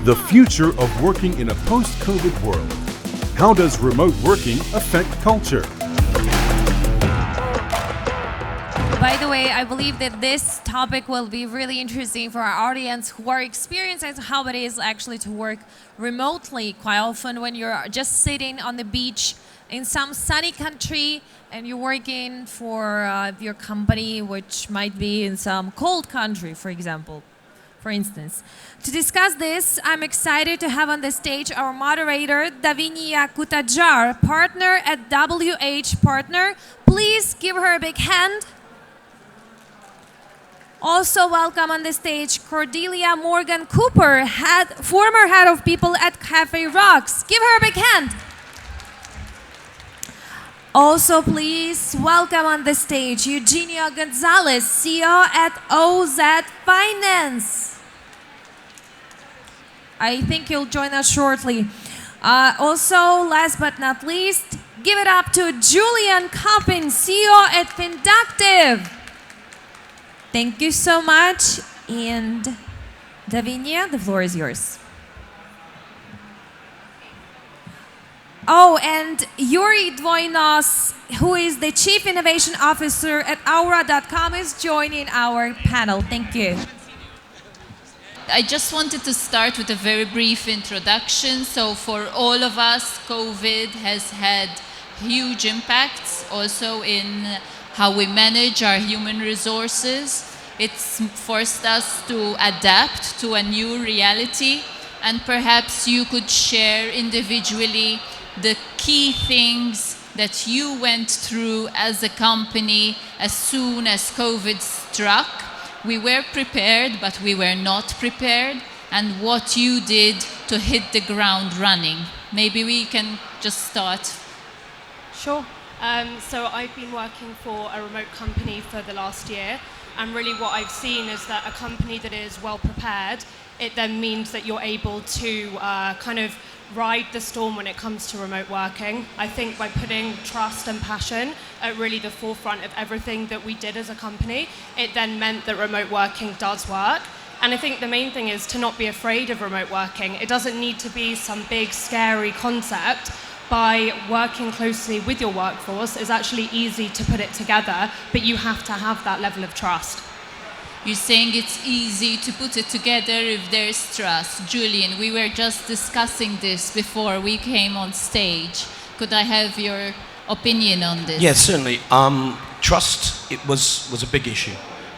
The future of working in a post-COVID world. How does remote working affect culture? By the way, I believe that this topic will be really interesting for our audience who are experiencing how it is actually to work remotely quite often when you're just sitting on the beach in some sunny country and you're working for your company, which might be in some cold country, for example, for instance. To discuss this, I'm excited to have on the stage our moderator, Davinia Kutajar, partner at WH Partner. Please give her a big hand. Also welcome on the stage Cordelia Morgan Cooper, former head of people at Cafe Rocks. Give her a big hand. Also please welcome on the stage Eugenio Gonzalez, CEO at OZ Finance. I think you'll join us shortly. Also, last but not least, give it up to Julian Coppin, CEO at Finductive. Thank you so much, and Davinia, the floor is yours. Oh, and Yuri Dvojnos, who is the Chief Innovation Officer at Aura.com, is joining our panel. Thank you. I just wanted to start with a very brief introduction. So for all of us, COVID has had huge impacts also in how we manage our human resources. It's forced us to adapt to a new reality, and perhaps you could share individually the key things that you went through as a company as soon as COVID struck. We were prepared, but we were not prepared, and what you did to hit the ground running. Maybe we can just start. Sure. So I've been working for a remote company for the last year, and really what I've seen is that a company that is well prepared, it then means that you're able to kind of ride the storm when it comes to remote working. I think by putting trust and passion at really the forefront of everything that we did as a company, it then meant that remote working does work. And I think the main thing is to not be afraid of remote working. It doesn't need to be some big, scary concept. By working closely with your workforce, it's actually easy to put it together, but you have to have that level of trust. You're saying it's easy to put it together if there's trust. Julian, we were just discussing this before we came on stage. Could I have your opinion on this? Yes, certainly. Trust, it was a big issue,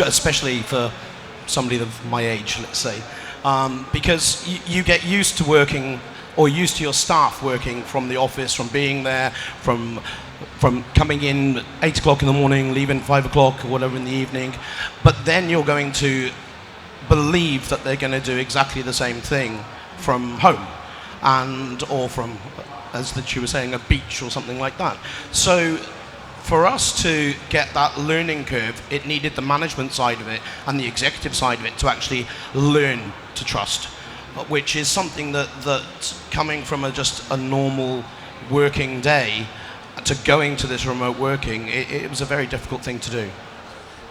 especially for somebody of my age, let's say, because you get used to working, or used to your staff working from the office, from being there, from coming in at 8 o'clock in the morning, leaving 5 o'clock or whatever in the evening. But then you're going to believe that they're going to do exactly the same thing from home, or from, as that you were saying, a beach or something like that. So for us to get that learning curve, it needed the management side of it and the executive side of it to actually learn to trust, which is something that coming from just a normal working day to going to this remote working, it was a very difficult thing to do.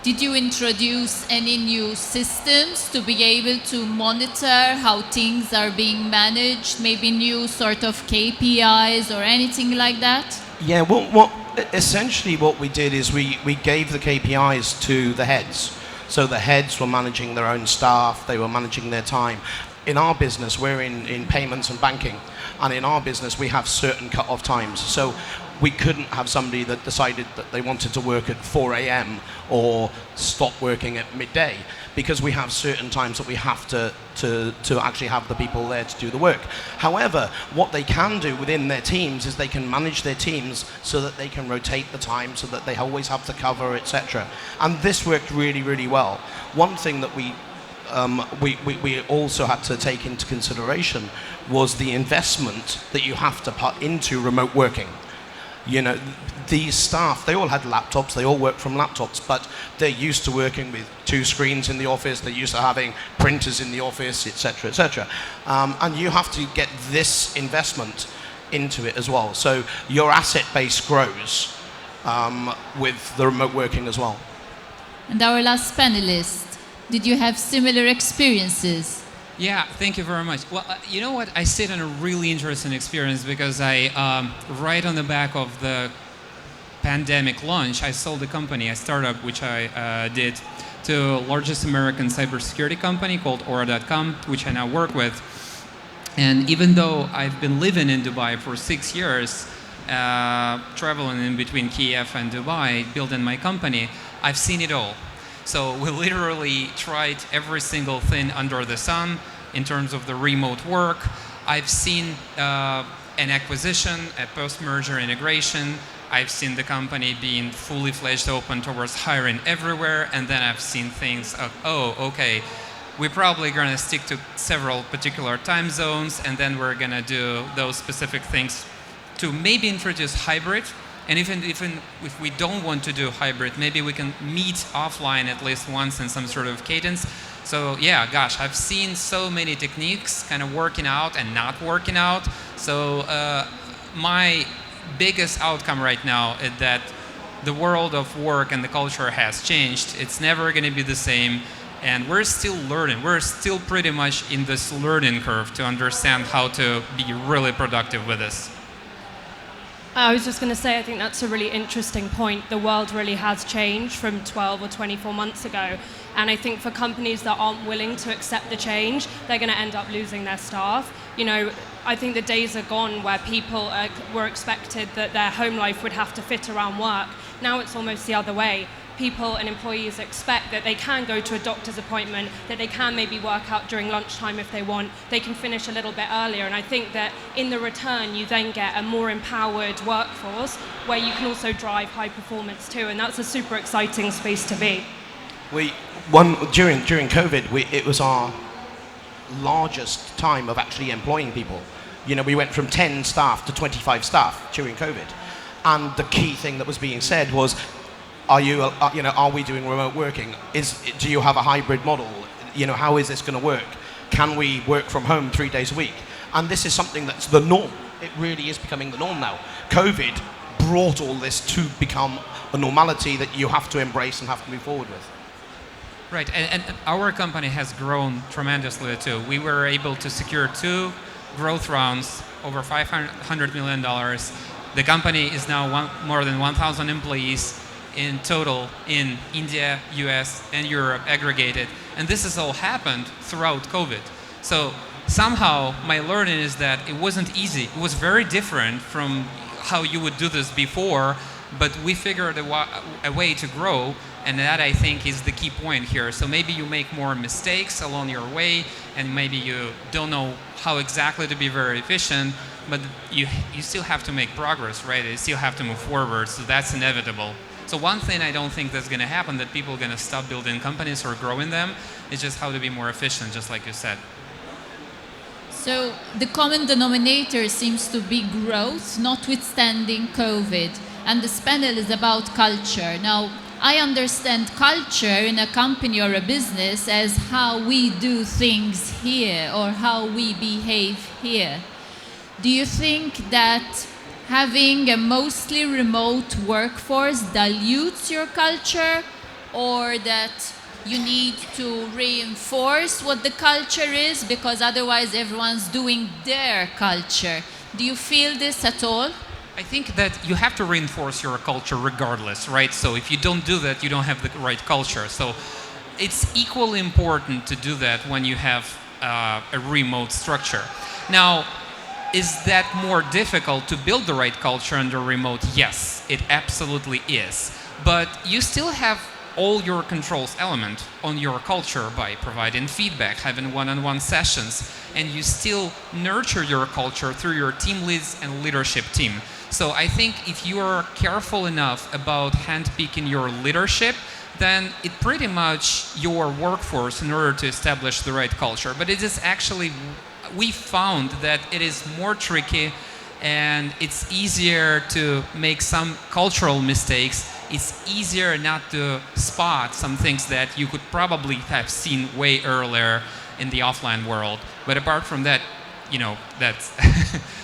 Did you introduce any new systems to be able to monitor how things are being managed, maybe new sort of KPIs or anything like that? Yeah, essentially what we did is we gave the KPIs to the heads. So the heads were managing their own staff, they were managing their time. In our business, we're in payments and banking, and in our business we have certain cut-off times. So we couldn't have somebody that decided that they wanted to work at 4 a.m. or stop working at midday, because we have certain times that we have to actually have the people there to do the work. However, what they can do within their teams is they can manage their teams so that they can rotate the time, so that they always have to cover, etc. And this worked really, really well. One thing that we also had to take into consideration was the investment that you have to put into remote working. You know, these staff, they all had laptops, they all work from laptops, but they're used to working with 2 screens in the office, they're used to having printers in the office, etc., etc. And you have to get this investment into it as well. So your asset base grows with the remote working as well. And our last panelist, did you have similar experiences? Yeah, thank you very much. Well, you know what? I sit on a really interesting experience because I, right on the back of the pandemic launch, I sold a company, a startup, which I did to largest American cybersecurity company called Aura.com, which I now work with. And even though I've been living in Dubai for 6 years, traveling in between Kiev and Dubai, building my company, I've seen it all. So we literally tried every single thing under the sun in terms of the remote work. I've seen an acquisition, a post-merger integration. I've seen the company being fully fledged open towards hiring everywhere. And then I've seen things of, oh, okay, we're probably going to stick to several particular time zones, and then we're going to do those specific things to maybe introduce hybrid. And even if we don't want to do hybrid, maybe we can meet offline at least once in some sort of cadence. So yeah, gosh, I've seen so many techniques kind of working out and not working out. So my biggest outcome right now is that the world of work and the culture has changed. It's never going to be the same. And we're still learning. We're still pretty much in this learning curve to understand how to be really productive with this. I was just going to say, I think that's a really interesting point. The world really has changed from 12 or 24 months ago. And I think for companies that aren't willing to accept the change, they're going to end up losing their staff. You know, I think the days are gone where people were expected that their home life would have to fit around work. Now it's almost the other way. People and employees expect that they can go to a doctor's appointment, that they can maybe work out during lunchtime if they want, they can finish a little bit earlier. And I think that in the return, you then get a more empowered workforce where you can also drive high performance too. And that's a super exciting space to be. During COVID, it was our largest time of actually employing people. You know, we went from 10 staff to 25 staff during COVID. And the key thing that was being said was, are we doing remote working? Do you have a hybrid model? You know, how is this going to work? Can we work from home 3 days a week? And this is something that's the norm. It really is becoming the norm now. COVID brought all this to become a normality that you have to embrace and have to move forward with. Right, and our company has grown tremendously too. We were able to secure 2 growth rounds, over $500 million. The company is now more than 1,000 employees in total in India, US, and Europe aggregated. And this has all happened throughout COVID. So somehow my learning is that it wasn't easy. It was very different from how you would do this before, but we figured a way to grow, and that I think is the key point here. So maybe you make more mistakes along your way, and maybe you don't know how exactly to be very efficient, but you still have to make progress, right? You still have to move forward, so that's inevitable. So one thing I don't think that's going to happen, that people are going to stop building companies or growing them, is just how to be more efficient, just like you said. So the common denominator seems to be growth, notwithstanding COVID. And this panel is about culture. Now, I understand culture in a company or a business as how we do things here or how we behave here. Do you think that having a mostly remote workforce dilutes your culture, or that you need to reinforce what the culture is because otherwise everyone's doing their culture? Do you feel this at all? I think that you have to reinforce your culture regardless, right? So if you don't do that, you don't have the right culture. So it's equally important to do that when you have a remote structure. Now, is that more difficult to build the right culture under remote? Yes, it absolutely is. But you still have all your controls element on your culture by providing feedback, having one-on-one sessions, and you still nurture your culture through your team leads and leadership team. So I think if you are careful enough about handpicking your leadership, then it pretty much your workforce in order to establish the right culture. But it is actually, we found that it is more tricky and it's easier to make some cultural mistakes. It's easier not to spot some things that you could probably have seen way earlier in the offline world. But apart from that, you know, that's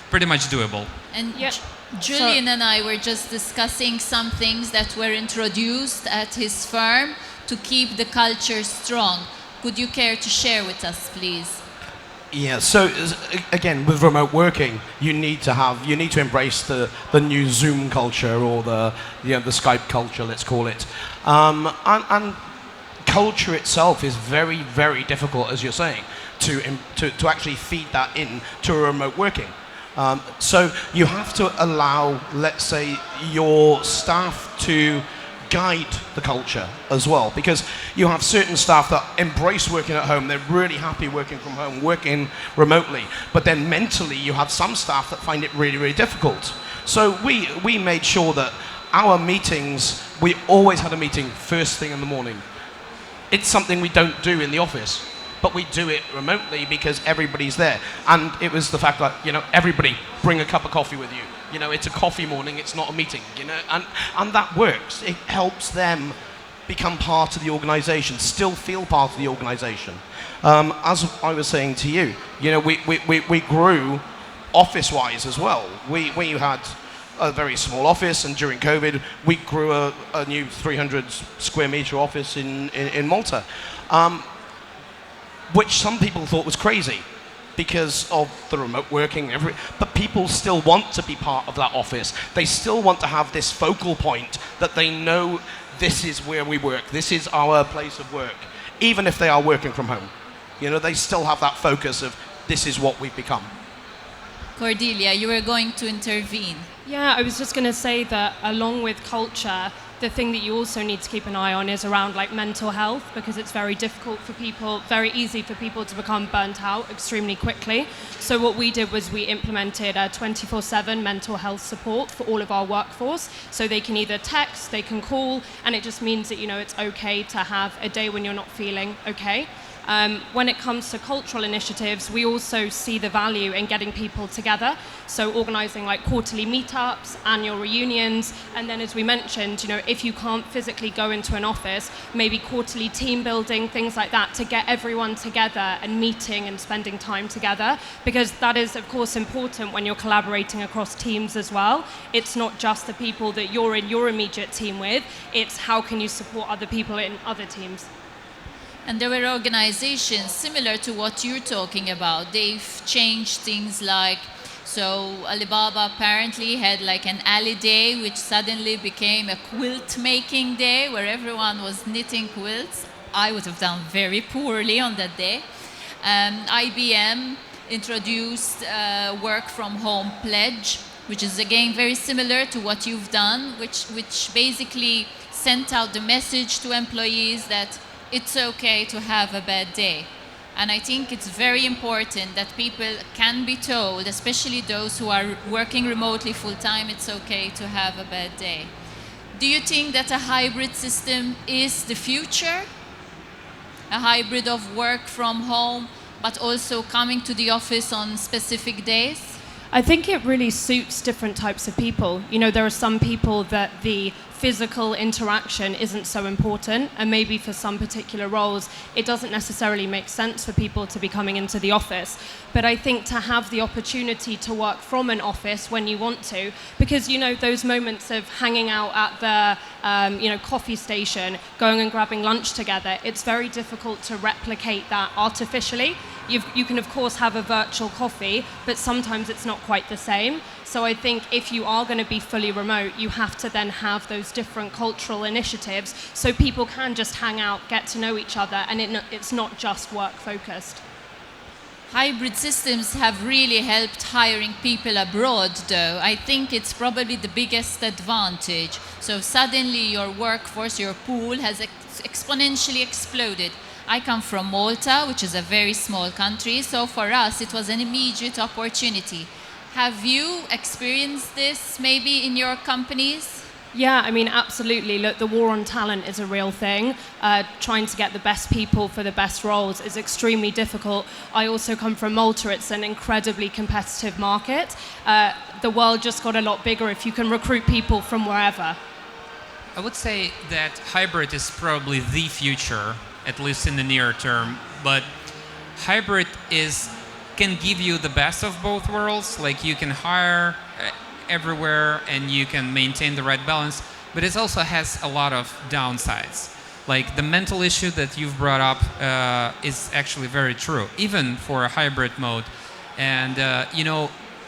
pretty much doable. And yep. Julian and I were just discussing some things that were introduced at his firm to keep the culture strong. Could you care to share with us, please? Yeah. So again, with remote working, you need to embrace the new Zoom culture or the Skype culture, let's call it, and culture itself is very, very difficult, as you're saying, to actually feed that in to remote working. So you have to allow, let's say, your staff to guide the culture as well, because you have certain staff that embrace working at home. They're really happy working from home, working remotely, but then mentally you have some staff that find it really, really difficult. So we made sure that our meetings, we always had a meeting first thing in the morning. It's something we don't do in the office, but we do it remotely because everybody's there. And it was the fact that, everybody bring a cup of coffee with you. It's a coffee morning, it's not a meeting, and that works. It helps them become part of the organization, still feel part of the organization. As I was saying to you, we grew office-wise as well. We had a very small office, and during COVID, we grew a new 300 square meter office in Malta, which some people thought was crazy because of the remote working. But people still want to be part of that office. They still want to have this focal point that they know this is where we work, this is our place of work, even if they are working from home. They still have that focus of this is what we've become. Cordelia, you were going to intervene. Yeah, I was just going to say that along with culture, the thing that you also need to keep an eye on is around mental health, because it's very difficult for people, very easy for people to become burnt out extremely quickly. So what we did was we implemented a 24/7 mental health support for all of our workforce. So they can either text, they can call, and it just means that, it's okay to have a day when you're not feeling okay. When it comes to cultural initiatives, we also see the value in getting people together. So organising quarterly meetups, annual reunions, and then as we mentioned, if you can't physically go into an office, maybe quarterly team building, things like that, to get everyone together and meeting and spending time together, because that is of course important when you're collaborating across teams as well. It's not just the people that you're in your immediate team with, it's how can you support other people in other teams. And there were organizations similar to what you're talking about. They've changed things so Alibaba apparently had an alley day, which suddenly became a quilt making day where everyone was knitting quilts. I would have done very poorly on that day. IBM introduced work from home pledge, which is again very similar to what you've done, which basically sent out the message to employees that it's okay to have a bad day. And I think it's very important that people can be told, especially those who are working remotely full-time, it's okay to have a bad day. Do you think that a hybrid system is the future? A hybrid of work from home, but also coming to the office on specific days? I think it really suits different types of people. There are some people that the physical interaction isn't so important, and maybe for some particular roles it doesn't necessarily make sense for people to be coming into the office. But I think to have the opportunity to work from an office when you want to, because those moments of hanging out at the coffee station, going and grabbing lunch together, it's very difficult to replicate that artificially. You can of course have a virtual coffee, but sometimes it's not quite the same. So I think if you are going to be fully remote, you have to then have those different cultural initiatives so people can just hang out, get to know each other, and it's not just work focused. Hybrid systems have really helped hiring people abroad, though. I think it's probably the biggest advantage. So suddenly your workforce, your pool has exponentially exploded. I come from Malta, which is a very small country, so for us it was an immediate opportunity. Have you experienced this maybe in your companies? Yeah, absolutely. Look, the war on talent is a real thing. Trying to get the best people for the best roles is extremely difficult. I also come from Malta. It's an incredibly competitive market. The world just got a lot bigger if you can recruit people from wherever. I would say that hybrid is probably the future, at least in the near term, but hybrid can give you the best of both worlds. You can hire everywhere and you can maintain the right balance, but it also has a lot of downsides. Like the mental issue that you've brought up is actually very true, even for a hybrid mode. And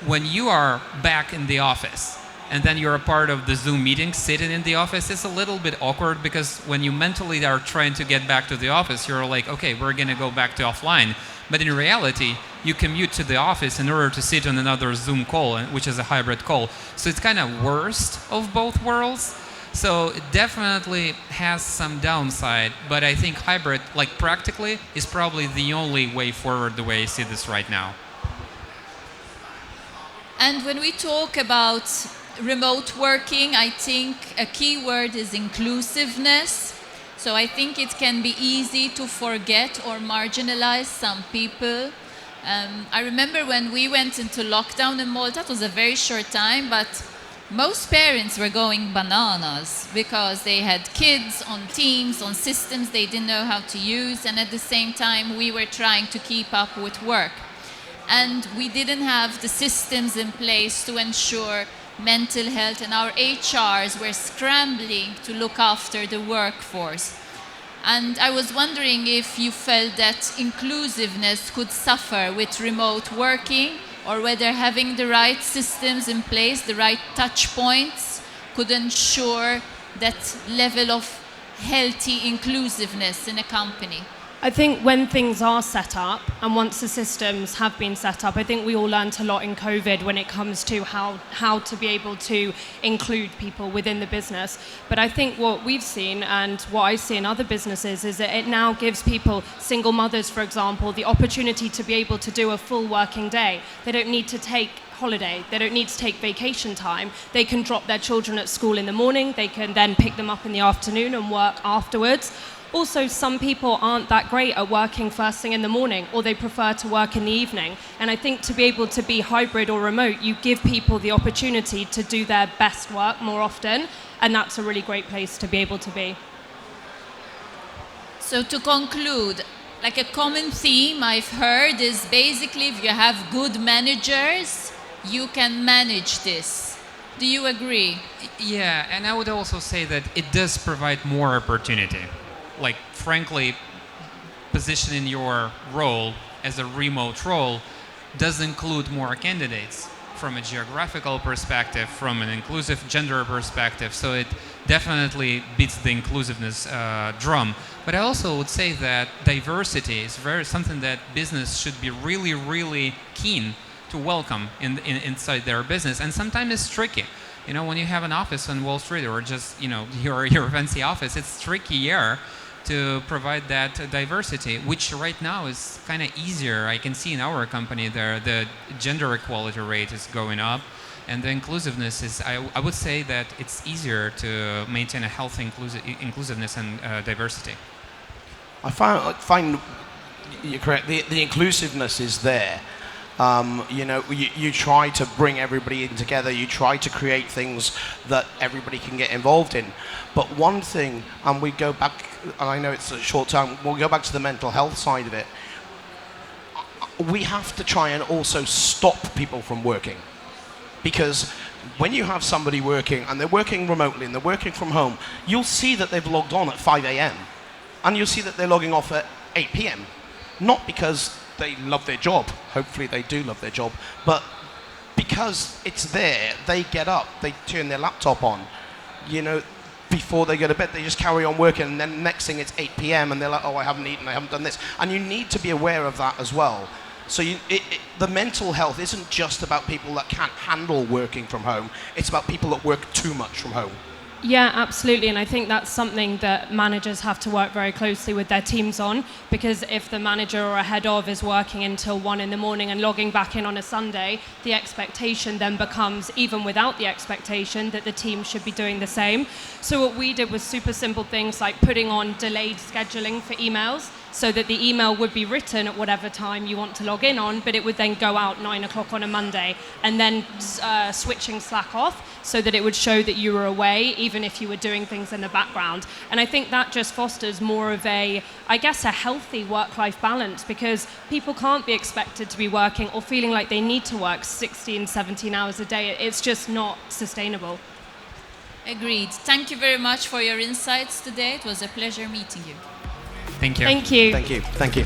when you are back in the office and then you're a part of the Zoom meeting sitting in the office, it's a little bit awkward because when you mentally are trying to get back to the office, you're like, okay, we're going to go back to offline. But in reality, you commute to the office in order to sit on another Zoom call, which is a hybrid call. So it's kind of worst of both worlds. So it definitely has some downside, but I think hybrid, like practically, is probably the only way forward the way I see this right now. And when we talk about remote working, I think a key word is inclusiveness. So I think it can be easy to forget or marginalize some people. I remember when we went into lockdown in Malta, it was a very short time, but most parents were going bananas because they had kids on Teams, on systems they didn't know how to use, and at the same time we were trying to keep up with work. And we didn't have the systems in place to ensure mental health, and our HRs were scrambling to look after the workforce. And I was wondering if you felt that inclusiveness could suffer with remote working, or whether having the right systems in place, the right touch points, could ensure that level of healthy inclusiveness in a company. I think when things are set up, and once the systems have been set up, I think we all learned a lot in COVID when it comes to how to be able to include people within the business. But I think what we've seen and what I see in other businesses is that it now gives people, single mothers for example, the opportunity to be able to do a full working day. They don't need to take holiday, they don't need to take vacation time. They can drop their children at school in the morning, they can then pick them up in the afternoon and work afterwards. Also, some people aren't that great at working first thing in the morning, or they prefer to work in the evening. And I think to be able to be hybrid or remote, you give people the opportunity to do their best work more often, and that's a really great place to be able to be. So to conclude, like a common theme I've heard is basically if you have good managers, you can manage this. Do you agree? Yeah, and I would also say that it does provide more opportunity. Like, frankly, positioning your role as a remote role does include more candidates from a geographical perspective, from an inclusive gender perspective. So it definitely beats the inclusiveness drum. But I also would say that diversity is something that business should be really, really keen to welcome inside their business. And sometimes it's tricky. You know, when you have an office on Wall Street or just, your fancy office, it's trickier to provide that diversity, which right now is kind of easier. I can see in our company there the gender equality rate is going up, and the inclusiveness is, I would say that it's easier to maintain a healthy inclusiveness and diversity. I find you're correct. The inclusiveness is there. You try to bring everybody in together. You try to create things that everybody can get involved in. But one thing, and we go back, and I know it's a short time, we'll go back to the mental health side of it. We have to try and also stop people from working. Because when you have somebody working, and they're working remotely, and they're working from home, you'll see that they've logged on at 5 a.m. And you'll see that they're logging off at 8 p.m. Not because they love their job. Hopefully they do love their job. But because it's there, they get up, they turn their laptop on, before they go to bed. They just carry on working, and then next thing it's 8 p.m. and they're like, oh, I haven't eaten, I haven't done this. And you need to be aware of that as well. So the mental health isn't just about people that can't handle working from home. It's about people that work too much from home. Yeah, absolutely. And I think that's something that managers have to work very closely with their teams on, because if the manager or a head of is working until 1 a.m. and logging back in on a Sunday, the expectation then becomes, even without the expectation, that the team should be doing the same. So what we did was super simple things like putting on delayed scheduling for emails, so that the email would be written at whatever time you want to log in on, but it would then go out 9 o'clock on a Monday, and then switching Slack off so that it would show that you were away, even if you were doing things in the background. And I think that just fosters more of a healthy work-life balance, because people can't be expected to be working or feeling like they need to work 16, 17 hours a day. It's just not sustainable. Agreed. Thank you very much for your insights today. It was a pleasure meeting you. Thank you. Thank you. Thank you. Thank you.